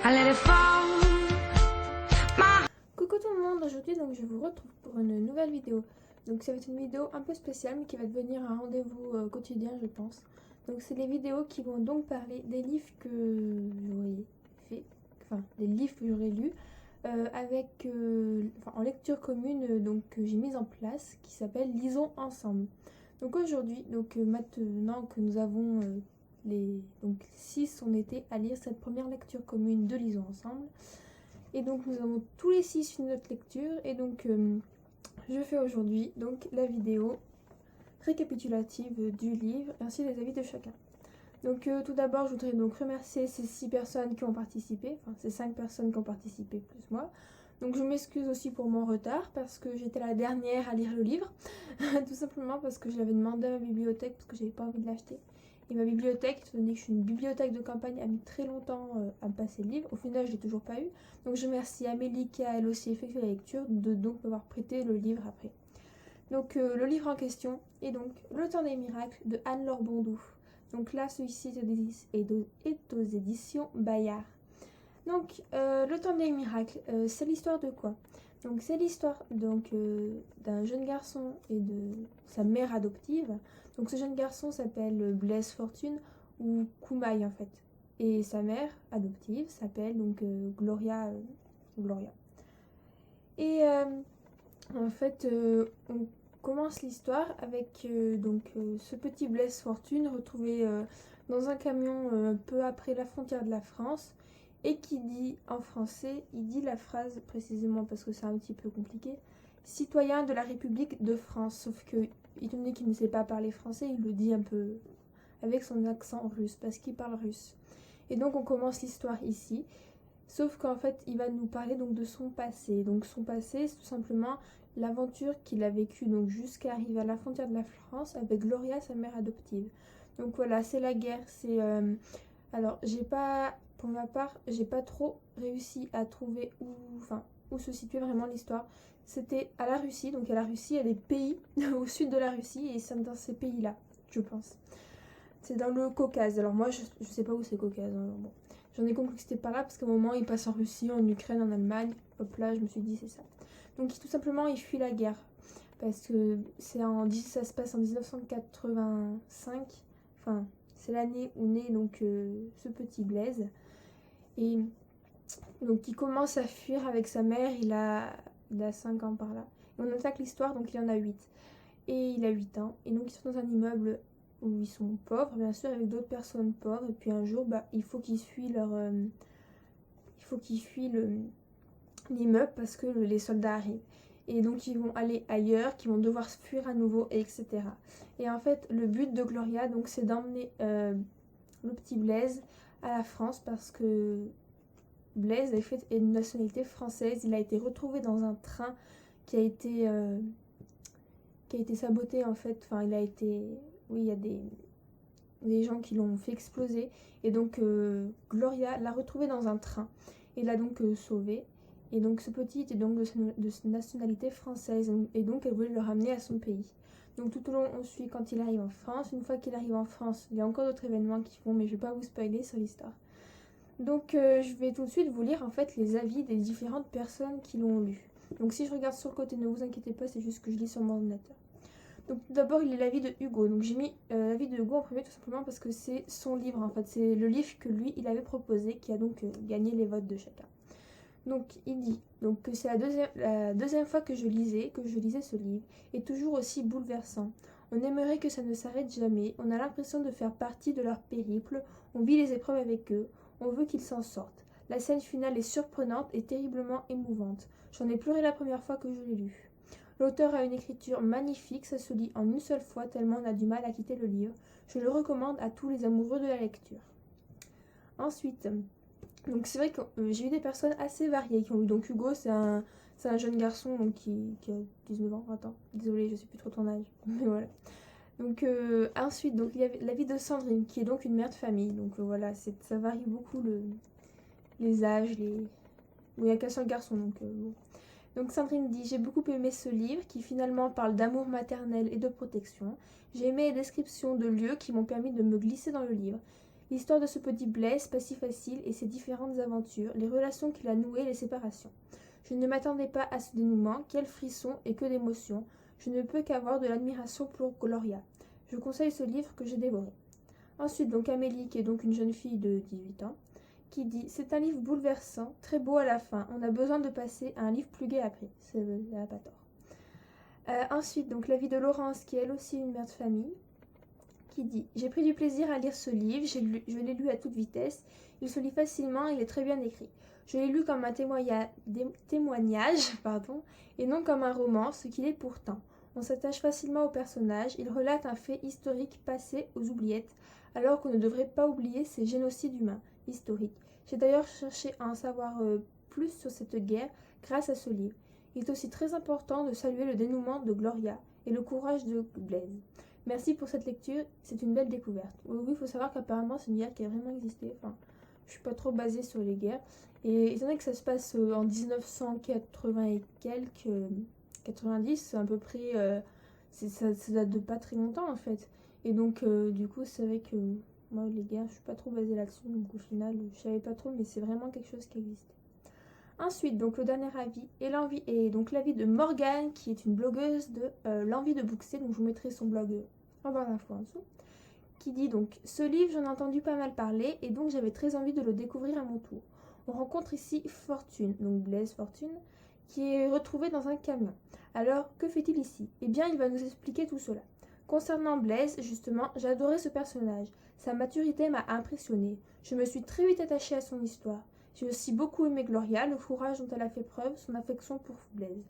I let it fall. Coucou tout le monde, aujourd'hui donc je vous retrouve pour une nouvelle vidéo. Donc ça va être une vidéo un peu spéciale mais qui va devenir un rendez-vous quotidien je pense. Donc c'est les vidéos qui vont donc parler des livres que j'aurais fait, enfin des livres que j'aurais lus en lecture commune donc que j'ai mise en place qui s'appelle Lisons ensemble. Donc aujourd'hui, maintenant que nous avons les 6 on était à lire cette première lecture commune de Lisons ensemble. Et donc nous avons tous les 6 fini notre lecture et donc je fais aujourd'hui donc la vidéo récapitulative du livre ainsi des avis de chacun. Donc tout d'abord je voudrais donc remercier ces 6 personnes qui ont participé, enfin ces 5 personnes qui ont participé plus moi. Donc je m'excuse aussi pour mon retard parce que j'étais la dernière à lire le livre, tout simplement parce que je l'avais demandé à ma bibliothèque parce que j'avais pas envie de l'acheter. Et ma bibliothèque, étant donné que je suis une bibliothèque de campagne, a mis très longtemps à me passer le livre. Au final, je l'ai toujours pas eu. Donc je remercie Amélie qui a elle aussi effectué la lecture de donc m'avoir prêté le livre après. Donc le livre en question est donc Le Temps des miracles de Anne-Laure Bondou. Donc là, celui-ci est aux éditions Bayard. Donc Le Temps des miracles, c'est l'histoire de quoi? Donc c'est l'histoire d'un jeune garçon et de sa mère adoptive. Donc ce jeune garçon s'appelle Blaise Fortune ou Koumaï en fait. Et sa mère adoptive s'appelle donc Gloria. Et en fait on commence l'histoire avec ce petit Blaise Fortune retrouvé dans un camion peu après la frontière de la France. Et qui dit en français, il dit la phrase précisément parce que c'est un petit peu compliqué, citoyen de la République de France, sauf que, étant donné qu'il ne sait pas parler français, il le dit un peu avec son accent russe, parce qu'il parle russe. Et donc on commence l'histoire ici, sauf qu'en fait il va nous parler donc de son passé. Donc son passé, c'est tout simplement l'aventure qu'il a vécue donc jusqu'à arriver à la frontière de la France avec Gloria, sa mère adoptive. Donc voilà, c'est la guerre, c'est... Alors, pour ma part, j'ai pas trop réussi à trouver où se situait vraiment l'histoire. C'était à la Russie, donc à la Russie, il y a des pays au sud de la Russie, et c'est dans ces pays-là, je pense. C'est dans le Caucase. Alors moi, je sais pas où c'est Caucase. Hein, bon. J'en ai conclu que c'était par là, parce qu'à un moment, il passe en Russie, en Ukraine, en Allemagne. Hop là, je me suis dit, c'est ça. Donc tout simplement, il fuit la guerre. Parce que ça se passe en 1985. Enfin... C'est l'année où naît donc ce petit Blaise. Et donc il commence à fuir avec sa mère, il a 5 ans par là. Et on attaque l'histoire, donc il en a 8. Et il a 8 ans. Et donc ils sont dans un immeuble où ils sont pauvres, bien sûr, avec d'autres personnes pauvres. Et puis un jour, il faut qu'ils fuient l'immeuble parce que les soldats arrivent. Et donc ils vont aller ailleurs, qui vont devoir se fuir à nouveau, etc. Et en fait, le but de Gloria, donc, c'est d'emmener le petit Blaise à la France parce que Blaise est une nationalité française. Il a été retrouvé dans un train qui a été saboté en fait. Enfin, il y a des gens qui l'ont fait exploser. Et donc Gloria l'a retrouvé dans un train et l'a donc sauvé. Et donc ce petit était donc de nationalité française et donc elle voulait le ramener à son pays. Donc tout au long on suit quand il arrive en France. Une fois qu'il arrive en France, il y a encore d'autres événements qui font, mais je ne vais pas vous spoiler sur l'histoire. Donc je vais tout de suite vous lire en fait les avis des différentes personnes qui l'ont lu. Donc si je regarde sur le côté, ne vous inquiétez pas, c'est juste que je lis sur mon ordinateur. Donc tout d'abord il est l'avis de Hugo. Donc j'ai mis l'avis de Hugo en premier tout simplement parce que c'est son livre en fait. C'est le livre que lui il avait proposé qui a donc gagné les votes de chacun. Donc il dit que c'est la deuxième fois que je lisais ce livre, et toujours aussi bouleversant. On aimerait que ça ne s'arrête jamais, on a l'impression de faire partie de leur périple, on vit les épreuves avec eux, on veut qu'ils s'en sortent. La scène finale est surprenante et terriblement émouvante. J'en ai pleuré la première fois que je l'ai lu. L'auteur a une écriture magnifique, ça se lit en une seule fois tellement on a du mal à quitter le livre. Je le recommande à tous les amoureux de la lecture. Ensuite... Donc c'est vrai que j'ai eu des personnes assez variées qui ont lu. Donc Hugo, c'est un jeune garçon donc, qui a 19 ans, 20 ans. Désolée, je sais plus trop ton âge, mais voilà. Donc ensuite, donc, il y avait la vie de Sandrine, qui est donc une mère de famille. Donc voilà, ça varie beaucoup les âges, Oui, il n'y a qu'un seul garçon, donc bon. Donc Sandrine dit « J'ai beaucoup aimé ce livre qui finalement parle d'amour maternel et de protection. J'ai aimé les descriptions de lieux qui m'ont permis de me glisser dans le livre. L'histoire de ce petit Blaise, pas si facile, et ses différentes aventures, les relations qu'il a nouées, les séparations. Je ne m'attendais pas à ce dénouement, quel frisson et que d'émotions. Je ne peux qu'avoir de l'admiration pour Gloria. Je conseille ce livre que j'ai dévoré. Ensuite, donc Amélie, qui est donc une jeune fille de 18 ans, qui dit « C'est un livre bouleversant, très beau à la fin. On a besoin de passer à un livre plus gai après. » Elle n'a pas tort. Ensuite, donc la vie de Laurence, qui est elle aussi une mère de famille, qui dit « J'ai pris du plaisir à lire ce livre, je l'ai lu à toute vitesse. Il se lit facilement, il est très bien écrit. Je l'ai lu comme un témoignage, et non comme un roman, ce qu'il est pourtant. On s'attache facilement au personnage, il relate un fait historique passé aux oubliettes, alors qu'on ne devrait pas oublier ces génocides humains historiques. J'ai d'ailleurs cherché à en savoir plus sur cette guerre grâce à ce livre. Il est aussi très important de saluer le dénouement de Gloria et le courage de Blaise. Merci pour cette lecture, c'est une belle découverte. Oui, il faut savoir qu'apparemment c'est une guerre qui a vraiment existé. Enfin, je suis pas trop basée sur les guerres. Et étant donné que ça se passe en 1980 et quelques, 90 à peu près, ça date de pas très longtemps en fait. Et donc du coup c'est vrai que moi les guerres je suis pas trop basée là-dessus, donc au final je savais pas trop, mais c'est vraiment quelque chose qui existe. Ensuite, donc le dernier avis est donc l'avis de Morgane, qui est une blogueuse de l'envie de Booksy, donc je vous mettrai son blog en barre d'infos en dessous, qui dit donc « Ce livre, j'en ai entendu pas mal parler, et donc j'avais très envie de le découvrir à mon tour. On rencontre ici Fortune, donc Blaise Fortune, qui est retrouvé dans un camion. Alors, que fait-il ici? Eh bien, il va nous expliquer tout cela. Concernant Blaise, justement, j'adorais ce personnage. Sa maturité m'a impressionnée. Je me suis très vite attachée à son histoire. J'ai aussi beaucoup aimé Gloria, le courage dont elle a fait preuve, son affection pour Blaise.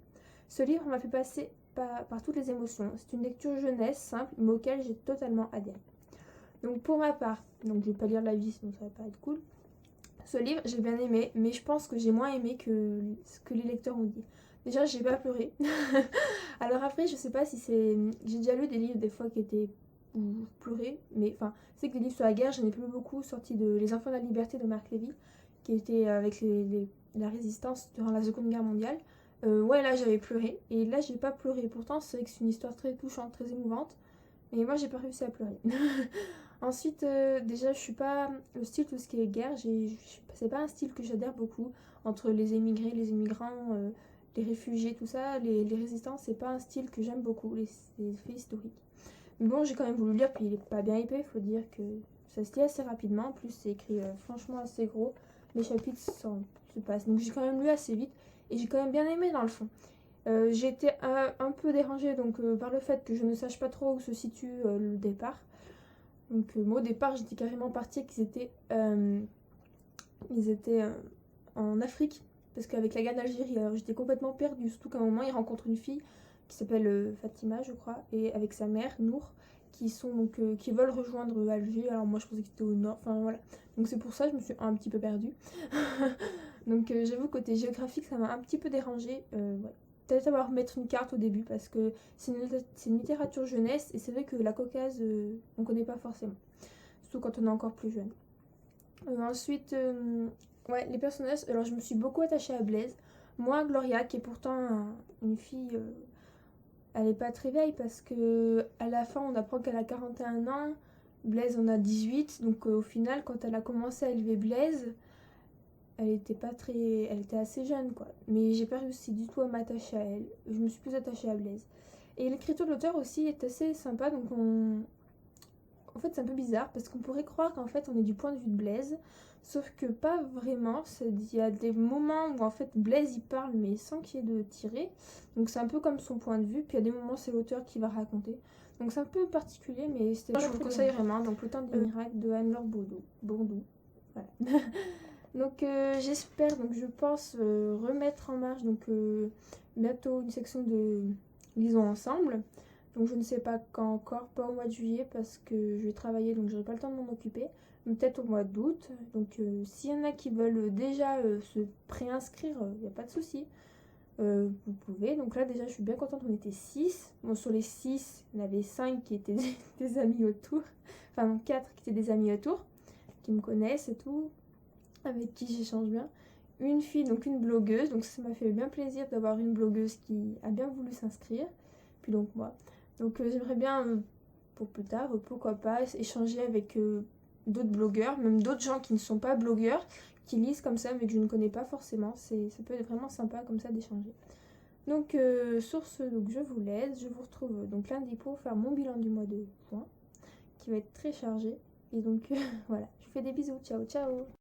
Ce livre m'a fait passer par toutes les émotions. C'est une lecture jeunesse, simple, mais auquel j'ai totalement adhéré. Donc pour ma part, donc je vais pas lire l'avis, sinon ça va pas être cool. Ce livre, j'ai bien aimé, mais je pense que j'ai moins aimé que ce que les lecteurs ont dit. Déjà, j'ai pas pleuré. Alors après, je sais pas si c'est... J'ai déjà lu des livres des fois qui étaient où je pleurais, mais enfin, c'est que des livres sur la guerre, j'en ai plus beaucoup, sortis de Les Enfants de la Liberté de Marc Lévy, qui était avec la résistance durant la Seconde Guerre mondiale. Ouais, là j'avais pleuré, et là j'ai pas pleuré. Pourtant, c'est vrai que c'est une histoire très touchante, très émouvante, mais moi j'ai pas réussi à pleurer. Ensuite, déjà, je suis pas le style tout ce qui est guerre, c'est pas un style que j'adhère beaucoup entre les émigrés, les immigrants, les réfugiés, tout ça, les résistants, c'est pas un style que j'aime beaucoup, les faits historiques. Mais bon, j'ai quand même voulu lire, puis il est pas bien épais, faut dire que ça se lit assez rapidement, en plus c'est écrit franchement assez gros, les chapitres se passent, donc j'ai quand même lu assez vite, et j'ai quand même bien aimé dans le fond. J'ai été un peu dérangée donc, par le fait que je ne sache pas trop où se situe le départ. Donc moi au départ j'étais carrément partie qu'ils étaient en Afrique, parce qu'avec la guerre d'Algérie, alors j'étais complètement perdue, surtout qu'à un moment ils rencontrent une fille qui s'appelle Fatima je crois, et avec sa mère Nour, qui veulent rejoindre Alger. Alors moi je pensais que c'était au nord, enfin voilà, donc c'est pour ça que je me suis un petit peu perdue. Donc j'avoue côté géographique ça m'a un petit peu dérangée, ouais. Peut-être avoir mettre une carte au début parce que c'est une littérature jeunesse et c'est vrai que la Caucase on connaît pas forcément, surtout quand on est encore plus jeune. Ensuite ouais, les personnages, alors je me suis beaucoup attachée à Blaise. Moi Gloria, qui est pourtant une fille, elle est pas très vieille parce que à la fin on apprend qu'elle a 41 ans, Blaise en a 18, donc au final quand elle a commencé à élever Blaise, elle était assez jeune quoi, mais j'ai pas réussi du tout à m'attacher à elle. Je me suis plus attachée à Blaise. Et l'écriture de l'auteur aussi est assez sympa, donc en fait c'est un peu bizarre parce qu'on pourrait croire qu'en fait on est du point de vue de Blaise, sauf que pas vraiment. Il y a des moments où en fait Blaise il parle mais sans qu'il y ait de tiré, donc c'est un peu comme son point de vue, puis il y a des moments c'est l'auteur qui va raconter. Donc c'est un peu particulier, mais c'était je vous le conseille vraiment. Donc Le Temps des miracles de Anne-Laure Bourdou. Voilà. Donc j'espère, donc je pense remettre en marche donc bientôt une section de Lisons ensemble. Donc je ne sais pas quand encore, pas au mois de juillet parce que je vais travailler, donc j'aurai pas le temps de m'en occuper. Mais peut-être au mois d'août. Donc s'il y en a qui veulent déjà se préinscrire, il n'y a pas de souci. Vous pouvez. Donc là déjà je suis bien contente, on était 6. Bon, sur les 6, il y en avait 5 qui étaient des amis autour. Enfin non, 4 qui étaient des amis autour, qui me connaissent et tout, avec qui j'échange bien. Une fille, donc une blogueuse, donc ça m'a fait bien plaisir d'avoir une blogueuse qui a bien voulu s'inscrire, puis donc moi. Donc j'aimerais bien, pour plus tard, pourquoi pas, échanger avec d'autres blogueurs, même d'autres gens qui ne sont pas blogueurs, qui lisent comme ça mais que je ne connais pas forcément. Ça peut être vraiment sympa comme ça d'échanger. Donc sur ce, donc, je vous laisse, je vous retrouve donc lundi pour faire mon bilan du mois de juin qui va être très chargé. Et donc voilà, je vous fais des bisous, ciao ciao.